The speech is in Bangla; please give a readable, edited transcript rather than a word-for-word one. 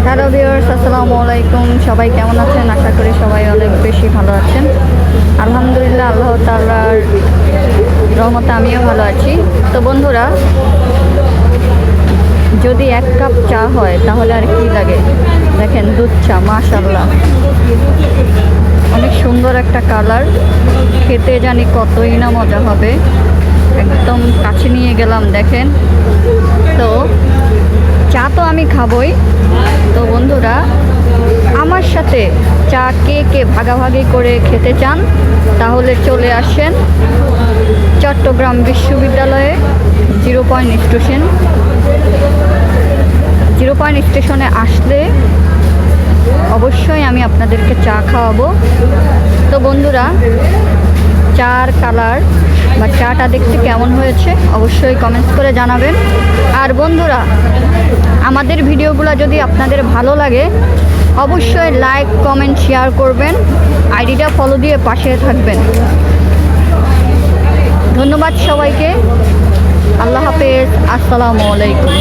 হ্যালো ভিউয়ার্স, আসসালামু আলাইকুম। সবাই কেমন আছেন? আশা করি সবাই অনেক বেশি ভালো আছেন। আলহামদুলিল্লাহ, আল্লাহ তাআলার রহমতে আমিও ভালো আছি। তো বন্ধুরা, যদি এক কাপ চা হয় তাহলে আর কি লাগে? দেখেন, দুধ চা, মাশাআল্লাহ, অনেক সুন্দর একটা কালার। খেতে জানি কতই না মজা হবে। একদম কাছে নিয়ে গেলাম, দেখেন। তো চা তো আমি খাবই। তো বন্ধুরা, আমার সাথে চা কে কে ভাগাভাগি করে খেতে চান তাহলে চলে আসেন চট্টগ্রাম বিশ্ববিদ্যালয়ে জিরো পয়েন্ট স্টেশনে আসলে অবশ্যই আমি আপনাদেরকে চা খাওয়াবো। তো বন্ধুরা, চার কালার বা চাটা দেখতে কেমন হয়েছে অবশ্যই কমেন্টস করে জানাবেন। আর বন্ধুরা, আমাদের ভিডিওগুলো যদি আপনাদের ভালো লাগে অবশ্যই লাইক, কমেন্ট, শেয়ার করবেন। আইডিটা ফলো দিয়ে পাশে থাকবেন। ধন্যবাদ সবাইকে। আল্লাহ হাফেজ। আসসালামু আলাইকুম।